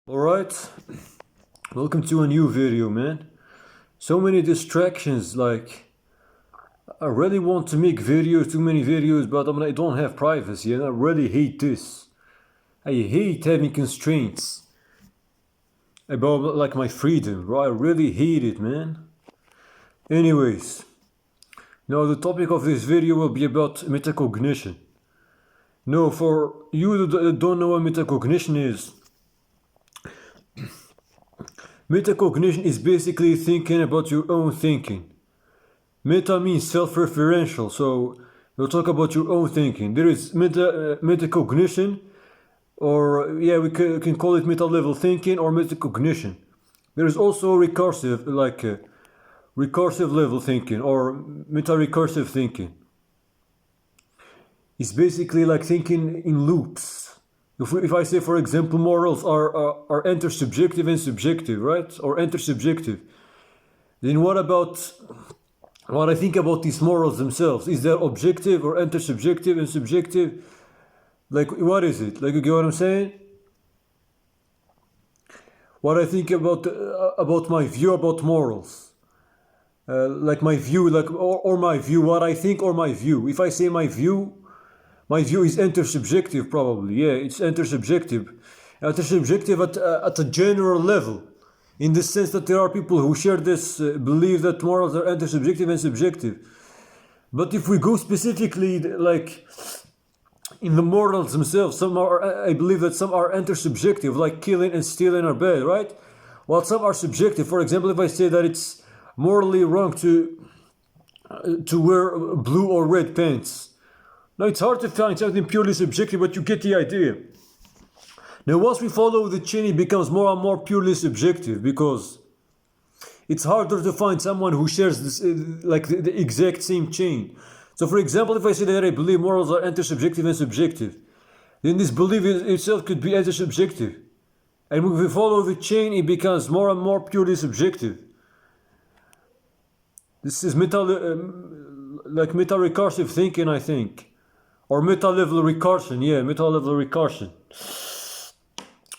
Alright, welcome to a new video, man. So many distractions, like, I really want to make videos, too many videos, but I don't have privacy, and I really hate this. I hate having constraints about, like, my freedom, bro. I really hate it, man. Anyways, now the topic of this video will be about metacognition. Now, for you that don't know what metacognition is, metacognition is basically thinking about your own thinking. Meta means self-referential, so we'll talk about your own thinking. There is metacognition, or yeah, we can call it meta-level thinking or metacognition. There is also recursive, like recursive level thinking or meta-recursive thinking. It's basically like thinking in loops. If I say, for example, morals are intersubjective and subjective, right? Or intersubjective. Then what about what I think about these morals themselves? Is that objective or intersubjective and subjective? Like, what is it? Like, you get what I'm saying? What I think about my view about morals. Like my view, like or my view, what I think or my view. If I say my view is intersubjective, probably. Yeah, it's intersubjective. Intersubjective at a general level, in the sense that there are people who share this belief that morals are intersubjective and subjective. But if we go specifically, like in the morals themselves, I believe that some are intersubjective, like killing and stealing are bad, right? While some are subjective. For example, if I say that it's morally wrong to wear blue or red pants. Now, it's hard to find something purely subjective, but you get the idea. Now, once we follow the chain, it becomes more and more purely subjective, because it's harder to find someone who shares this, like the exact same chain. So, for example, if I say that I believe morals are intersubjective and subjective, then this belief itself could be intersubjective. And if we follow the chain, it becomes more and more purely subjective. This is meta-recursive thinking, I think. Or meta-level recursion, yeah, meta-level recursion.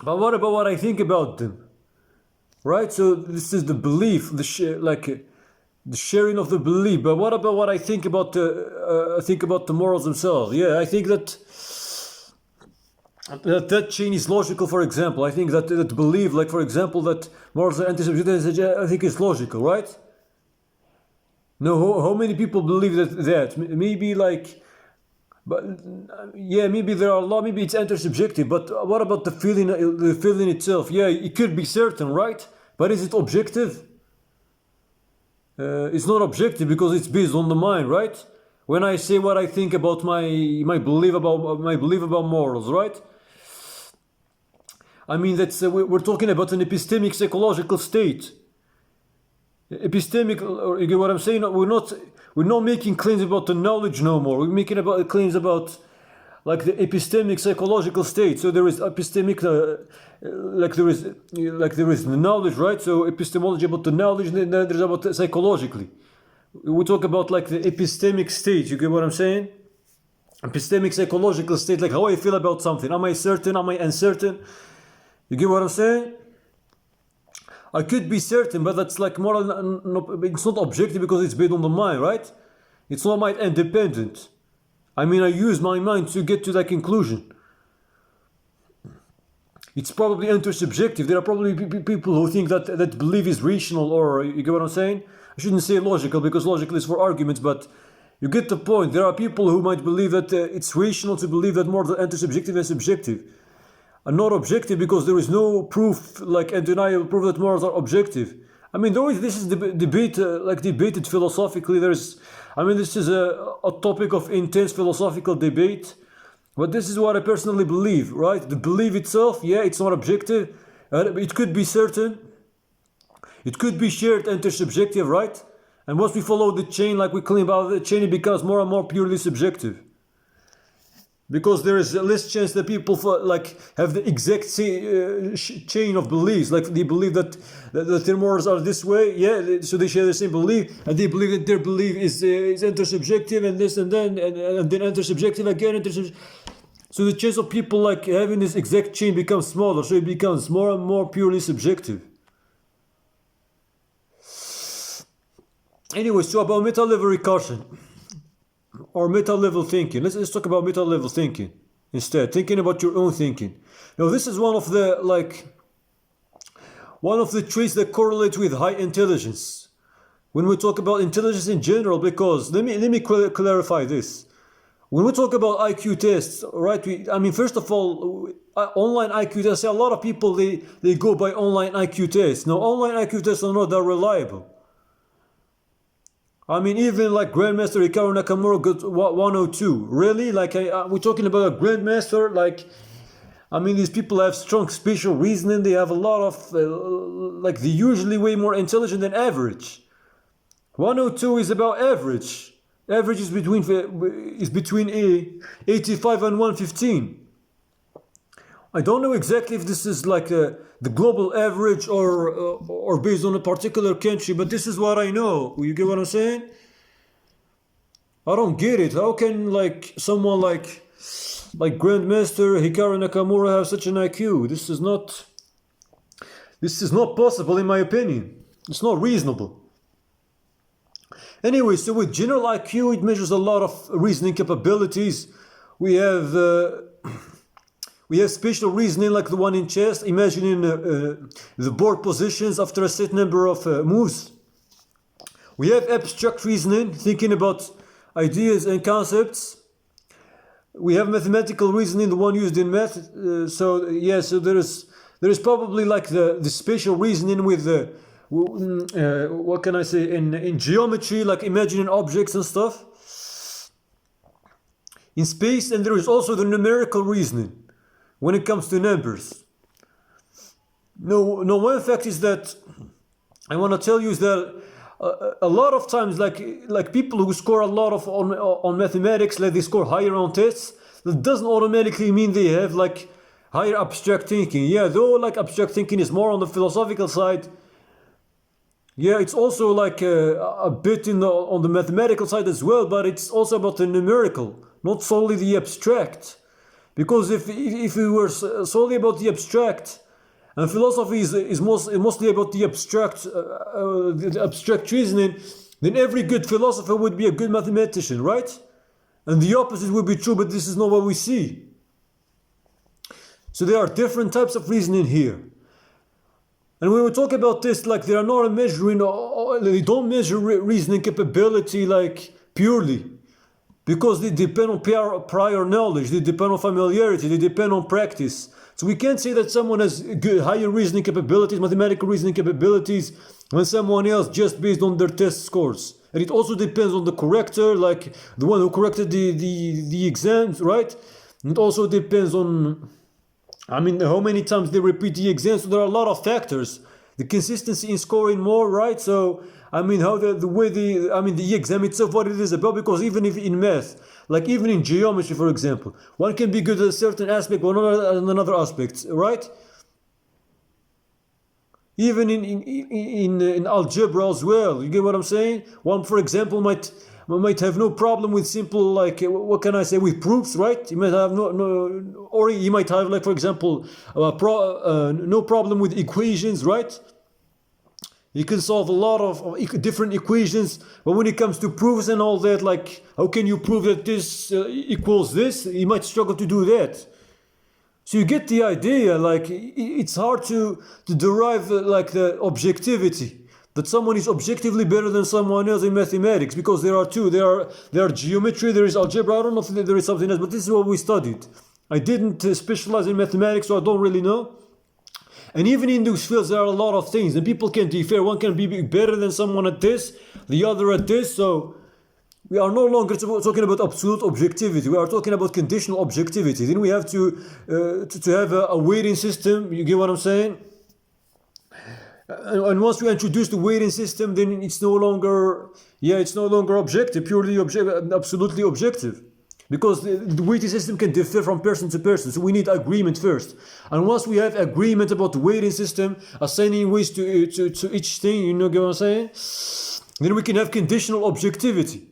But what about what I think about them? Right, so this is the belief, the sharing of the belief. But what about what I think about the morals themselves? Yeah, I think that chain is logical. For example, I think that belief, like for example, that morals are anti-subjective, I think it's logical, right? No, how many people believe that? Maybe like. But yeah, maybe there are a lot. Maybe it's intersubjective. But what about the feeling? The feeling itself? Yeah, it could be certain, right? But is it objective? It's not objective because it's based on the mind, right? When I say what I think about my belief about morals, right? I mean that's we're talking about an epistemic psychological state. Epistemic, or you get what I'm saying? We're not making claims about the knowledge no more. We're making claims about like the epistemic psychological state. So there is epistemic, like there is the knowledge, right? So epistemology about the knowledge, and then there's about the psychologically. We talk about like the epistemic state. You get what I'm saying? Epistemic psychological state, like how I feel about something. Am I certain? Am I uncertain? You get what I'm saying? I could be certain, but that's like more. It's not objective because it's based on the mind, right? It's not mind independent. I mean, I use my mind to get to that conclusion. It's probably intersubjective. There are probably people who think that belief is rational, or you get what I'm saying? I shouldn't say logical because logical is for arguments, but you get the point. There are people who might believe that it's rational to believe that more than intersubjective and subjective. And not objective because there is no proof, like undeniable proof that morals are objective. I mean, this is debated philosophically. This is a topic of intense philosophical debate. But this is what I personally believe, right? The belief itself, yeah, it's not objective. It could be certain. It could be shared intersubjective, right? And once we follow the chain, like we claim about the chain, it becomes more and more purely subjective. Because there is less chance that people have the exact chain of beliefs. Like they believe that their morals are this way, yeah. So they share the same belief, and they believe that their belief is intersubjective, and this and then intersubjective again. So the chance of people like having this exact chain becomes smaller, so it becomes more and more purely subjective. Anyway, so about meta-level recursion or meta-level thinking. Let's talk about meta-level thinking instead. Thinking about your own thinking. Now, this is one of the traits that correlate with high intelligence. When we talk about intelligence in general, because let me clarify this. When we talk about IQ tests, right? First of all, online IQ tests. A lot of people they go by online IQ tests. Now, online IQ tests are not that reliable. Even like Grandmaster Hikaru Nakamura got 102. Really? We're talking about a Grandmaster. These people have strong spatial reasoning. They have a lot of, they're usually way more intelligent than average. 102 is about average. Average is between 85 and 115. I don't know exactly if this is the global average or based on a particular country, but this is what I know. You get what I'm saying? I don't get it. How can someone like Grandmaster Hikaru Nakamura have such an IQ? This is not possible in my opinion. It's not reasonable. Anyway, so with general IQ, it measures a lot of reasoning capabilities. We have spatial reasoning like the one in chess, imagining the board positions after a set number of moves. We have abstract reasoning, thinking about ideas and concepts. We have mathematical reasoning, the one used in math. So there is probably the spatial reasoning with what can I say, in geometry, like imagining objects and stuff in space. And there is also the numerical reasoning when it comes to numbers. No, one fact is that I want to tell you is that a lot of times, like people who score a lot on mathematics, they score higher on tests, that doesn't automatically mean they have higher abstract thinking. Yeah, though abstract thinking is more on the philosophical side. Yeah, it's also a bit on the mathematical side as well, but it's also about the numerical, not solely the abstract. Because if we were solely about the abstract, and philosophy is mostly about the abstract reasoning, then every good philosopher would be a good mathematician, right? And the opposite would be true, but this is not what we see. So there are different types of reasoning here. And when we talk about this, they are not measuring, they don't measure reasoning capability purely. Because they depend on prior knowledge, they depend on familiarity, they depend on practice. So we can't say that someone has higher reasoning capabilities, mathematical reasoning capabilities, than someone else just based on their test scores. And it also depends on the corrector, the one who corrected the exams, right? It also depends on, how many times they repeat the exam. So there are a lot of factors. The consistency in scoring more, right? So how the way the exam itself, what it is about, because even if in math, even in geometry, for example, one can be good at a certain aspect, but not at another aspect, right? Even in algebra as well, you get what I'm saying? One, for example, might have no problem with simple, what can I say, with proofs, right? He might have or he might have, for example, no problem with equations, right? You can solve a lot of different equations, but when it comes to proofs and all that, how can you prove that this equals this? You might struggle to do that. So you get the idea, it's hard to derive the objectivity, that someone is objectively better than someone else in mathematics, because there are two. There are geometry, there is algebra. I don't know if there is something else, but this is what we studied. I didn't specialize in mathematics, so I don't really know. And even in those fields, there are a lot of things, and people can differ. One can be better than someone at this, the other at this. So we are no longer talking about absolute objectivity. We are talking about conditional objectivity. Then we have to have a weighting system. You get what I'm saying? And once we introduce the weighting system, then it's no longer objective, purely absolutely objective. Because the weighting system can differ from person to person, so we need agreement first. And once we have agreement about the weighting system, assigning weights to each thing, you know what I'm saying? Then we can have conditional objectivity.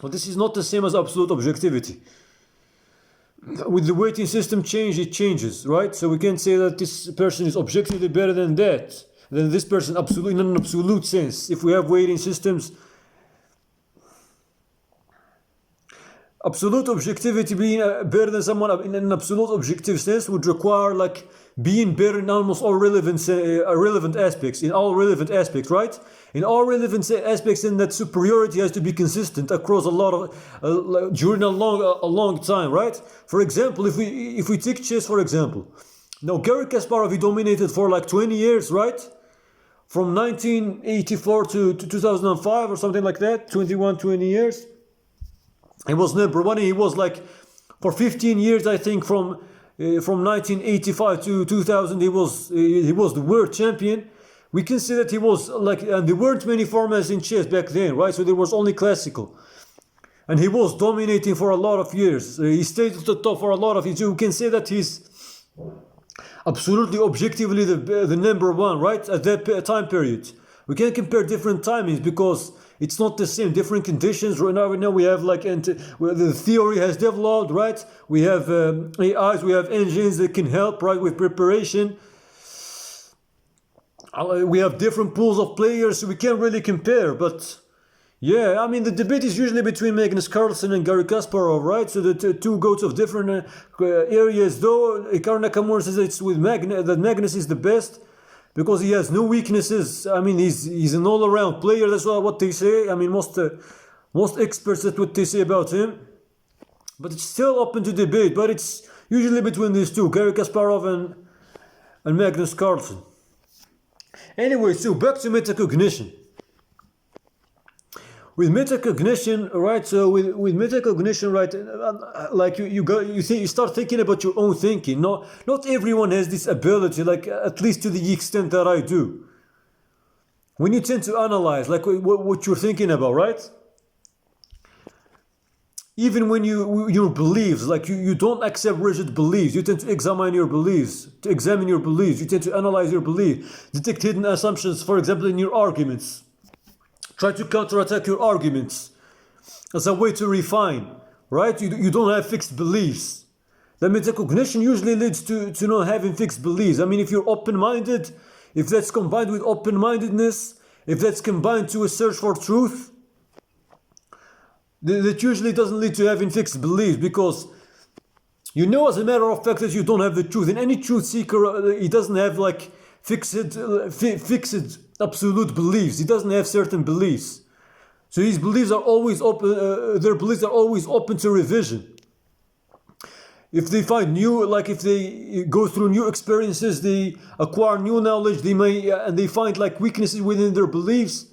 But this is not the same as absolute objectivity. with the weighting system change, it changes, right? So we can say that this person is objectively better than this person, absolutely, in an absolute sense. If we have weighting systems, absolute objectivity, being better than someone in an absolute objective sense, would require like being better in almost all relevant aspects, right? In all relevant aspects, then that superiority has to be consistent across a lot of during a long time, right? For example, if we take chess, for example, now Garry Kasparov, he dominated for like 20 years, right? From 1984 to 2005 or something like that, 20 years. He was number one. He was like for 15 years, I think, from 1985 to 2000, he was the world champion. We can say that he was like, and there weren't many formats in chess back then, right? So there was only classical, and he was dominating for a lot of years. He stayed at the top for a lot of years. You can say that he's absolutely objectively the number one, right? At that time period. We can compare different timings because it's not the same, different conditions. Right now we have like, the theory has developed, right? We have AIs, we have engines that can help, right, with preparation. We have different pools of players, so we can't really compare. But yeah, I mean, the debate is usually between Magnus Carlsen and Garry Kasparov, right? So the two goats of different areas. Though Hikaru Nakamura says it's with that Magnus is the best, because he has no weaknesses. I mean, he's an all-around player. That's what they say. I mean, most experts, that's what they say about him. But it's still open to debate. But it's usually between these two, Garry Kasparov and Magnus Carlsen. Anyway, so back to metacognition. With metacognition, right? So with metacognition, right? Like you start thinking about your own thinking. Not everyone has this ability, like at least to the extent that I do. When you tend to analyze, like what you're thinking about, right? Even when your beliefs, like you don't accept rigid beliefs, you tend to examine your beliefs. You tend to analyze your belief, detect hidden assumptions, for example, in your arguments. Try to counterattack your arguments as a way to refine, right? You don't have fixed beliefs. The metacognition usually leads to not having fixed beliefs. I mean, if you're open-minded, if that's combined with open-mindedness, if that's combined to a search for truth, that usually doesn't lead to having fixed beliefs, because you know as a matter of fact that you don't have the truth. And any truth seeker, he doesn't have like fixed absolute beliefs. He doesn't have certain beliefs. So his beliefs are always open. Their beliefs are always open to revision. If they find new, like if they go through new experiences, they acquire new knowledge. They may and they find like weaknesses within their beliefs.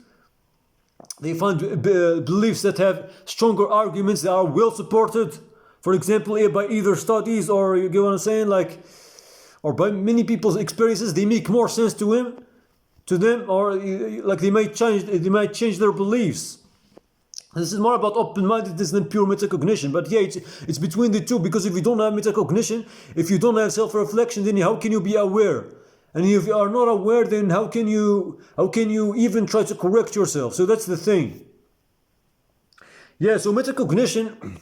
They find beliefs that have stronger arguments that are well supported. For example, by either studies or, you get what I'm saying, like, or by many people's experiences, they make more sense to them, or like they might change their beliefs. This is more about open-mindedness than pure metacognition. But yeah, it's between the two, because if you don't have metacognition, if you don't have self-reflection, then how can you be aware? And if you are not aware, then how can you even try to correct yourself? So that's the thing. Yeah, so metacognition.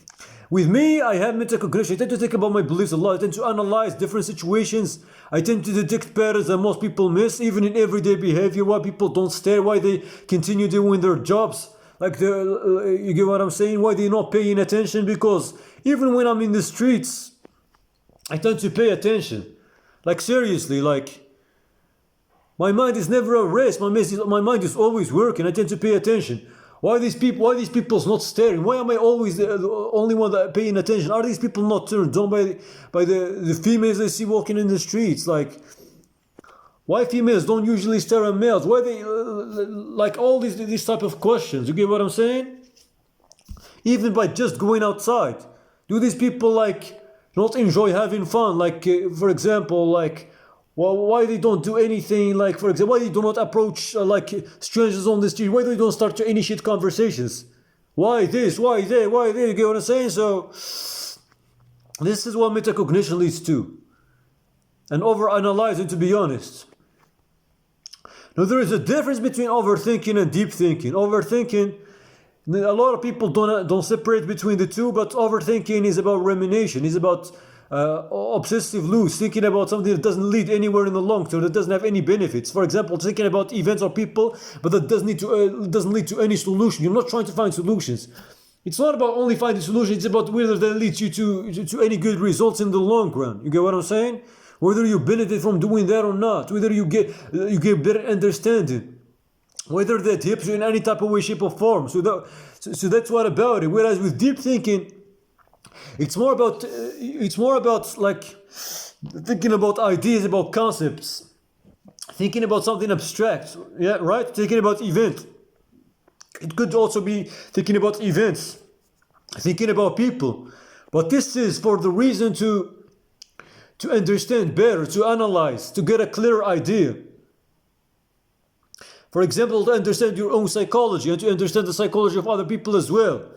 With me, I have metacognition. I tend to think about my beliefs a lot. I tend to analyze different situations. I tend to detect patterns that most people miss, even in everyday behavior. Why people don't stare, why they continue doing their jobs. Like, you get what I'm saying? Why they're not paying attention? Because even when I'm in the streets, I tend to pay attention. Like, seriously, like, my mind is never at rest. My mind is always working. I tend to pay attention. Why these people's not staring? Why am I always the only one that paying attention? Are these people not turned on by the females they see walking in the streets? Like, why females don't usually stare at males? Why they like all these type of questions? You get what I'm saying? Even by just going outside, do these people like not enjoy having fun? Like, for example, like, well, why they don't do anything, like, for example, why they do not approach like strangers on the street? Why they don't start to initiate conversations? Why this? Why that? Why that? You get what I'm saying? So this is what metacognition leads to. And overanalyzing, to be honest. Now, there is a difference between overthinking and deep thinking. Overthinking A lot of people don't separate between the two, but overthinking is about rumination, is about obsessive loose, thinking about something that doesn't lead anywhere in the long term, that doesn't have any benefits. For example, thinking about events or people, but that doesn't lead to any solution. You're not trying to find solutions. It's not about only finding solutions, it's about whether that leads you to any good results in the long run. You get what I'm saying? Whether you benefit from doing that or not, whether you get better understanding, whether that helps you in any type of way, shape, or form. So that's what about it. Whereas with deep thinking, it's more about like thinking about ideas, about concepts, thinking about something abstract. Yeah, right. Thinking about events. It could also be thinking about events, thinking about people. But this is for the reason to understand better, to analyze, to get a clearer idea. For example, to understand your own psychology and to understand the psychology of other people as well,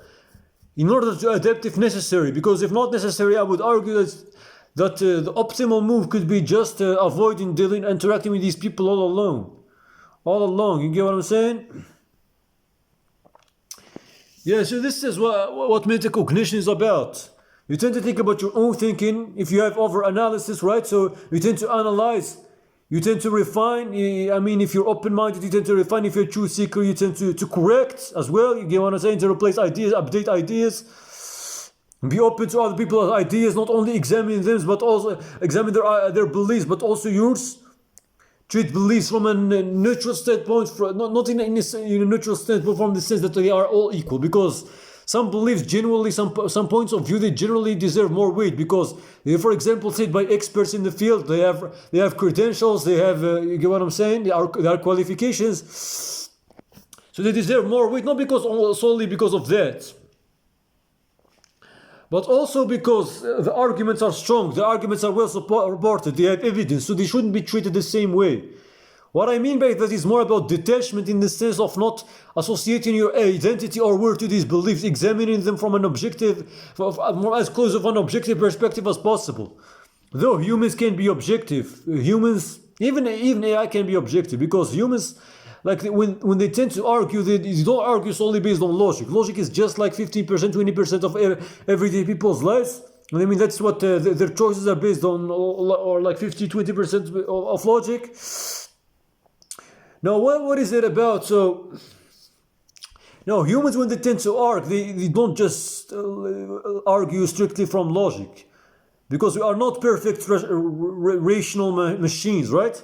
in order to adapt if necessary. Because if not necessary, I would argue that the optimal move could be just avoiding interacting with these people all along. You get what I'm saying? Yeah, so this is what metacognition is about. You tend to think about your own thinking if you have over-analysis, right? So you tend to analyze, you tend to refine. I mean, if you're open-minded, you tend to refine. If you're a truth seeker, you tend to correct as well. You get what I'm saying? To replace ideas, update ideas. Be open to other people's ideas, not only examine them, but also examine their beliefs, but also yours. Treat beliefs from a neutral standpoint, not in a neutral standpoint from the sense that they are all equal, because some beliefs generally, some points of view, they generally deserve more weight because they, for example, said by experts in the field, they have credentials, they have, you get what I'm saying? They are qualifications, so they deserve more weight, not solely because of that, but also because the arguments are strong, the arguments are well supported, they have evidence, so they shouldn't be treated the same way. What I mean by that is more about detachment in the sense of not associating your identity or worth to these beliefs, examining them from an objective, as close of an objective perspective as possible. Though humans can be objective, even AI can be objective, because humans, like when they tend to argue, they don't argue solely based on logic. Logic is just like 15%, 20% of everyday people's lives. I mean, that's what their choices are based on, or like 50, 20% of logic. Now, what is it about? So, no, humans, when they tend to argue, they don't just argue strictly from logic, because we are not perfect rational machines, right?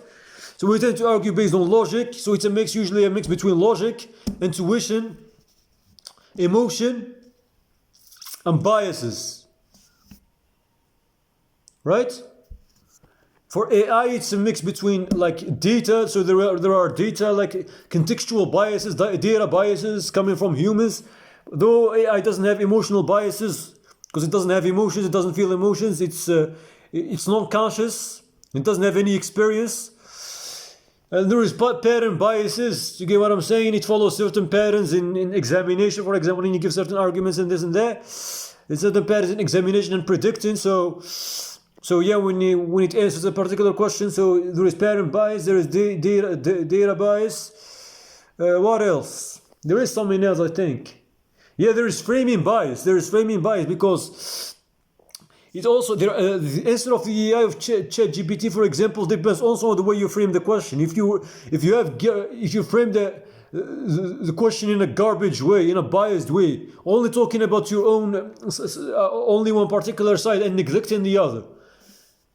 So we tend to argue based on logic. So it's usually a mix between logic, intuition, emotion, and biases, right? For AI, it's a mix between like data, so there are data like contextual biases, data biases coming from humans. Though AI doesn't have emotional biases, because it doesn't have emotions, it doesn't feel emotions, it's non-conscious, it doesn't have any experience. And there is pattern biases, you get what I'm saying? It follows certain patterns in examination, for example, when you give certain arguments and this and that. There's certain patterns in examination and predicting, so yeah, when it answers a particular question, so there is pattern bias, there is data bias. What else? There is something else, I think. Yeah, there is framing bias. There is framing bias because it also the answer of the AI of ChatGPT, for example, depends also on the way you frame the question. If you frame the question in a garbage way, in a biased way, only talking about your own, only one particular side and neglecting the other,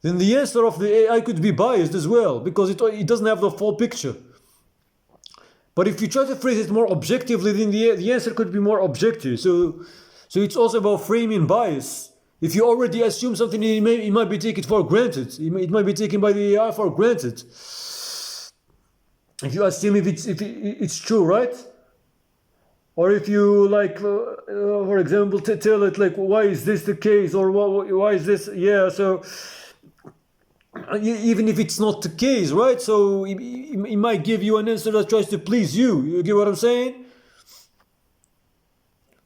then the answer of the AI could be biased as well, because it doesn't have the full picture. But if you try to phrase it more objectively, then the answer could be more objective. So it's also about framing bias. If you already assume something, it might be taken for granted. It might be taken by the AI for granted. If you assume if it's true, right? Or if you like, for example, tell it like, why is this the case, or why is this? Yeah, so. Even if it's not the case, right? So it might give you an answer that tries to please you. You get what I'm saying?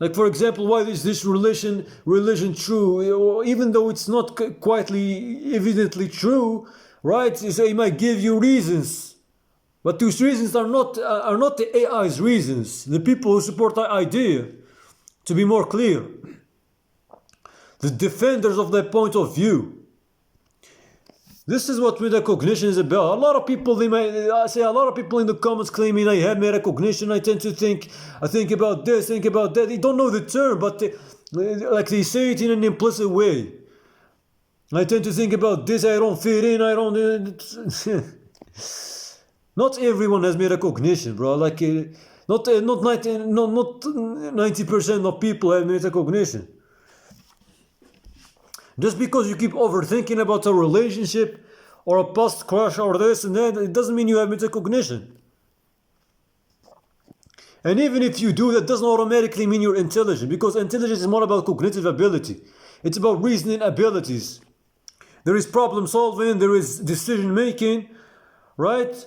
Like, for example, why is this religion true? Even though it's not quite evidently true, right? So it might give you reasons. But these reasons are not the AI's reasons. The people who support the idea, to be more clear, the defenders of their point of view. This is what metacognition is about. A lot of people, I see a lot of people in the comments claiming I have metacognition. I tend to think about this, think about that. They don't know the term, but they say it in an implicit way. I tend to think about this. I don't fit in. I don't. Not everyone has metacognition, bro. Not 90% of people have metacognition. Just because you keep overthinking about a relationship or a past crush or this and that, it doesn't mean you have metacognition. And even if you do, that doesn't automatically mean you're intelligent, because intelligence is more about cognitive ability. It's about reasoning abilities. There is problem solving, there is decision making, right?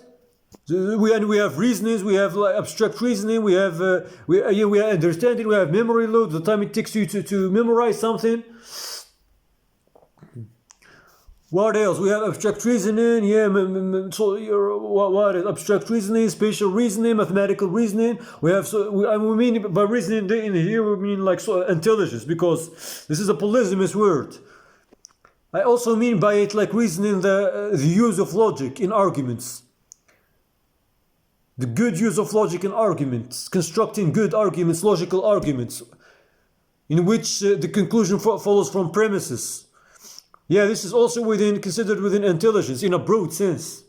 We have reasonings, we have abstract reasoning, we have understanding, we have memory load, the time it takes you to memorize something. What else? We have abstract reasoning, what is abstract reasoning, spatial reasoning, mathematical reasoning. We mean by reasoning in here, we mean intelligence, because this is a polysemous word. I also mean by it reasoning the use of logic in arguments. The good use of logic in arguments, constructing good arguments, logical arguments, in which the conclusion follows from premises. Yeah, this is also considered within intelligence in a broad sense.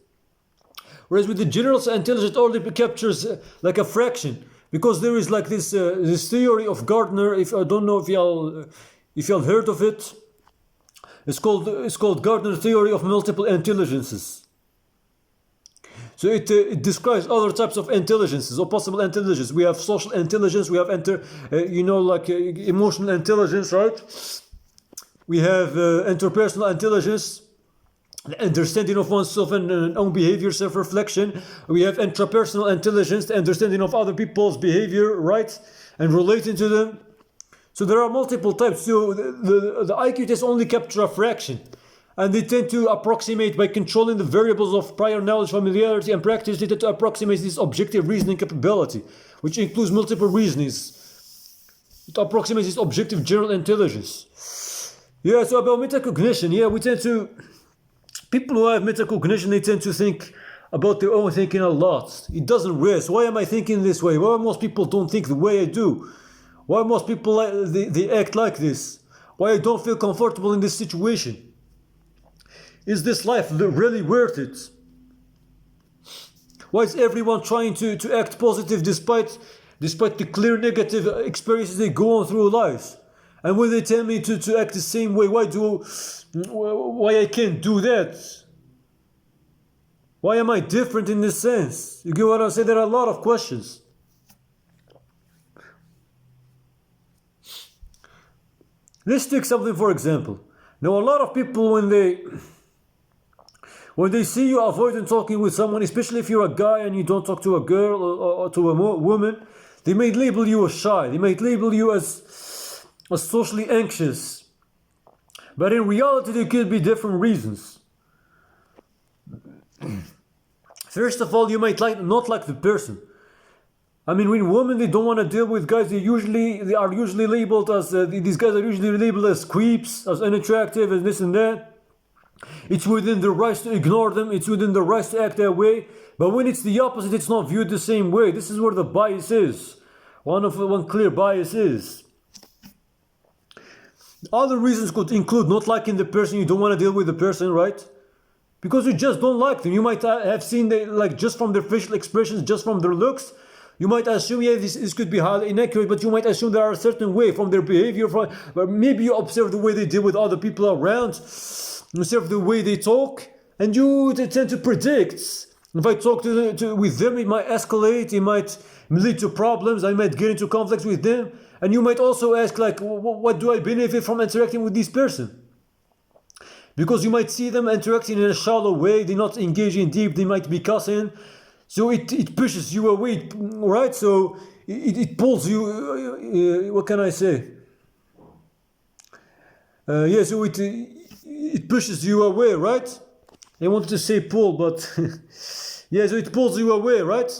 Whereas with the general intelligence only captures a fraction, because there is this theory of Gardner. If I don't know if y'all heard of it, it's called Gardner theory of multiple intelligences. So it describes other types of intelligences or possible intelligence. We have social intelligence. We have emotional intelligence, right? We have interpersonal intelligence, the understanding of oneself and own behavior, self-reflection. We have intrapersonal intelligence, the understanding of other people's behavior, right, and relating to them. So there are multiple types. So the IQ tests only capture a fraction, and they tend to approximate by controlling the variables of prior knowledge, familiarity, and practice. They tend to approximate this objective reasoning capability, which includes multiple reasonings. It approximates this objective general intelligence. Yeah, so about metacognition, people who have metacognition, they tend to think about their own thinking a lot. It doesn't rest. Why am I thinking this way? Why most people don't think the way I do? Why most people, they act like this? Why I don't feel comfortable in this situation? Is this life really worth it? Why is everyone trying to act positive despite the clear negative experiences they go on through life? And when they tell me to act the same way, why I can't do that? Why am I different in this sense? You get what I'm saying? There are a lot of questions. Let's take something for example. Now, a lot of people, when they see you avoiding talking with someone, especially if you're a guy and you don't talk to a girl or to a woman, they may label you as shy. They might label you as socially anxious. But in reality, there could be different reasons. First of all, you might not like the person. I mean, when women, they don't want to deal with guys, they are usually labeled as, these guys are usually labeled as creeps, as unattractive, and this and that. It's within their rights to ignore them, it's within their rights to act that way. But when it's the opposite, it's not viewed the same way. This is where the bias is. One clear bias is. Other reasons could include not liking the person, you don't want to deal with the person, right? Because you just don't like them. You might have seen just from their facial expressions, just from their looks, you might assume, this could be highly inaccurate, but you might assume they are a certain way from their behavior. But maybe you observe the way they deal with other people around, observe the way they talk, and you tend to predict. If I talk with them, it might escalate, it might lead to problems, I might get into conflicts with them. And you might also ask, what do I benefit from interacting with this person? Because you might see them interacting in a shallow way, they're not engaging deep, they might be cussing. So it pushes you away, right? So it pulls you, what can I say? So it pushes you away, right? I wanted to say pull, but yeah, so it pulls you away, right?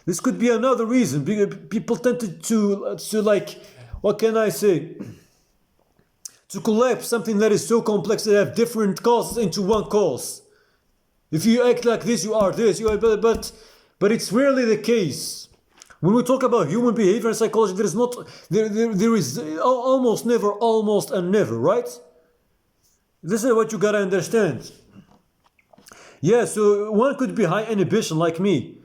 This could be another reason. People tend to like, what can I say? To collapse something that is so complex that have different causes into one cause. If you act like this, you are this. But it's rarely the case. When we talk about human behavior and psychology, there is almost never, right? This is what you gotta understand. Yeah, so one could be high inhibition like me.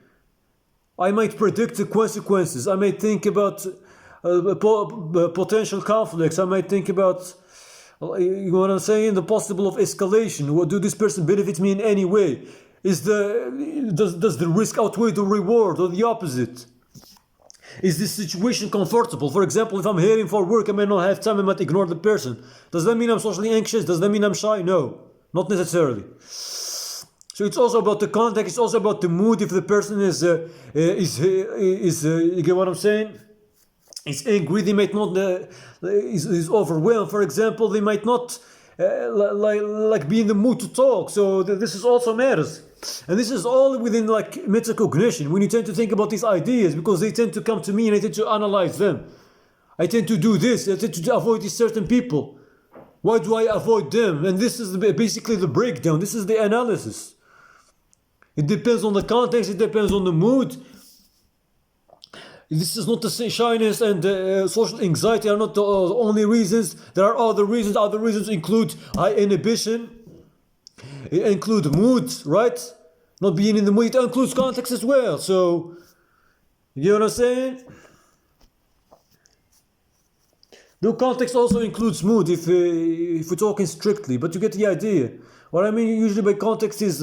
I might predict the consequences. I might think about potential conflicts. I might think about, you know what I'm saying, the possible of escalation. What do this person benefit me in any way? Does the risk outweigh the reward or the opposite? Is this situation comfortable? For example, if I'm heading for work, I may not have time, I might ignore the person. Does that mean I'm socially anxious? Does that mean I'm shy? No, not necessarily. So it's also about the context, it's also about the mood. If the person is you get what I'm saying? Is angry, they might not, is overwhelmed, for example, they might not like be in the mood to talk. So this is also matters. And this is all within like metacognition, when you tend to think about these ideas, because they tend to come to me and I tend to analyze them. I tend to do this, I tend to avoid these certain people. Why do I avoid them? And this is basically the breakdown, this is the analysis. It depends on the context, it depends on the mood. This is not the shyness and social anxiety are not the only reasons. There are other reasons. Other reasons include high inhibition. It includes mood, right? Not being in the mood. It includes context as well. So, you know what I'm saying? The context also includes mood if we're talking strictly, but you get the idea. What I mean usually by context is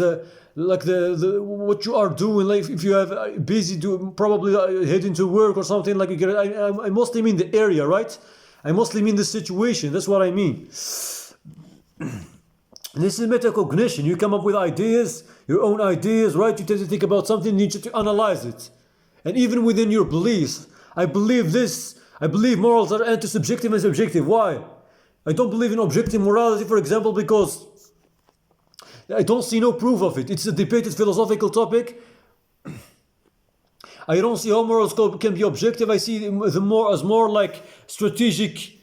like the what you are doing. Like if you have busy probably heading to work or something, like you get. I mostly mean the area, right? I mostly mean the situation. That's what I mean. This is metacognition. You come up with ideas, your own ideas, right? You tend to think about something, you need to analyze it. And even within your beliefs, I believe this. I believe morals are anti-subjective and subjective. Why? I don't believe in objective morality, for example, because I don't see no proof of it. It's a debated philosophical topic. I don't see how morals can be objective. I see them as more like strategic,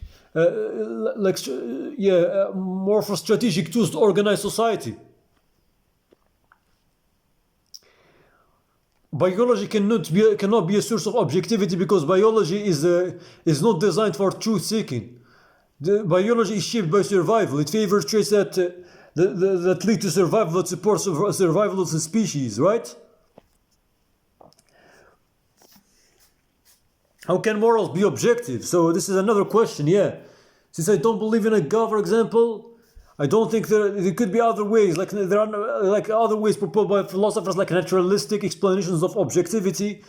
more for strategic tools to organize society. Biology cannot be a source of objectivity because biology is not designed for truth seeking. Biology is shaped by survival. It favors traits that lead to survival, that support survival of the species, right? How can morals be objective? So this is another question, yeah. Since I don't believe in a God, for example, I don't think there could be other ways. Like there are like other ways proposed by philosophers, like naturalistic explanations of objectivity.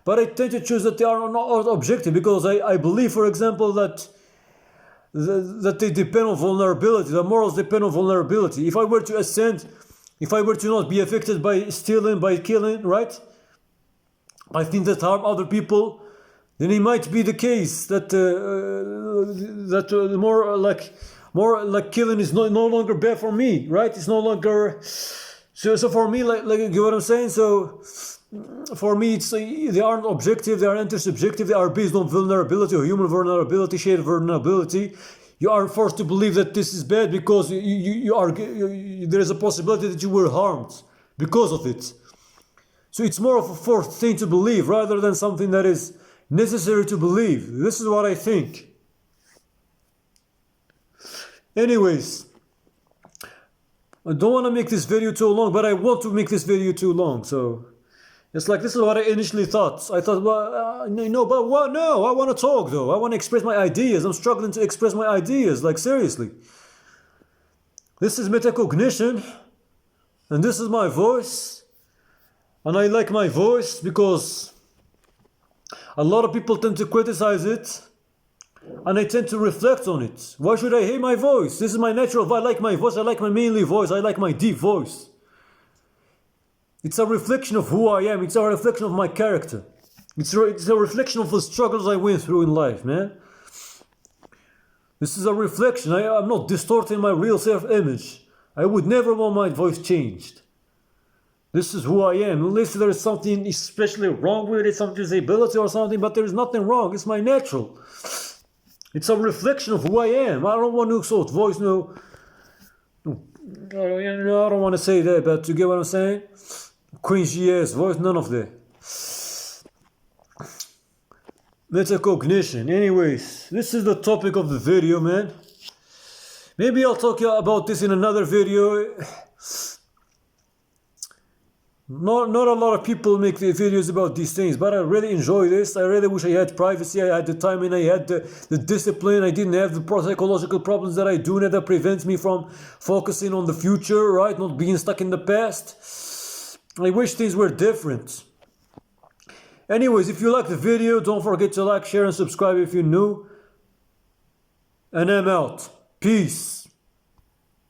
But I tend to choose that they are not objective because I believe, for example, that they depend on vulnerability. The morals depend on vulnerability. If I were to ascend, if I were to not be affected by stealing, by killing, right? I think that harm other people. Then it might be the case that more like killing is no longer bad for me, right? It's no longer so for me, like you get what I'm saying. So for me, it's they aren't objective, they are intersubjective, they are based on vulnerability or human vulnerability, shared vulnerability. You are forced to believe that this is bad because there is a possibility that you were harmed because of it. So it's more of a forced thing to believe rather than something that is necessary to believe. This is what I think. Anyways, I don't want to make this video too long, but I want to make this video too long. So it's like this is what I initially thought. I thought, well, but what? No, I want to talk though. I want to express my ideas. I'm struggling to express my ideas. Like seriously. This is metacognition, and this is my voice, and I like my voice because a lot of people tend to criticize it, and I tend to reflect on it. Why should I hate my voice? This is my natural voice. I like my voice. I like my manly voice. I like my deep voice. It's a reflection of who I am. It's a reflection of my character. It's a reflection of the struggles I went through in life, man. This is a reflection. I'm not distorting my real self-image. I would never want my voice changed. This is who I am. Unless there is something especially wrong with it, some disability or something, but there is nothing wrong. It's my natural. It's a reflection of who I am. I don't want to sort of voice no. I don't want to say that, but you get what I'm saying? Cringy ass voice, none of that. Metacognition. Anyways, this is the topic of the video, man. Maybe I'll talk about this in another video. Not a lot of people make videos about these things, but I really enjoy this. I really wish I had privacy, I had the time, and I had the discipline. I didn't have the psychological problems that I do now that prevents me from focusing on the future, right? Not being stuck in the past. I wish things were different. Anyways, if you like the video, don't forget to like, share, and subscribe if you're new. And I'm out. Peace.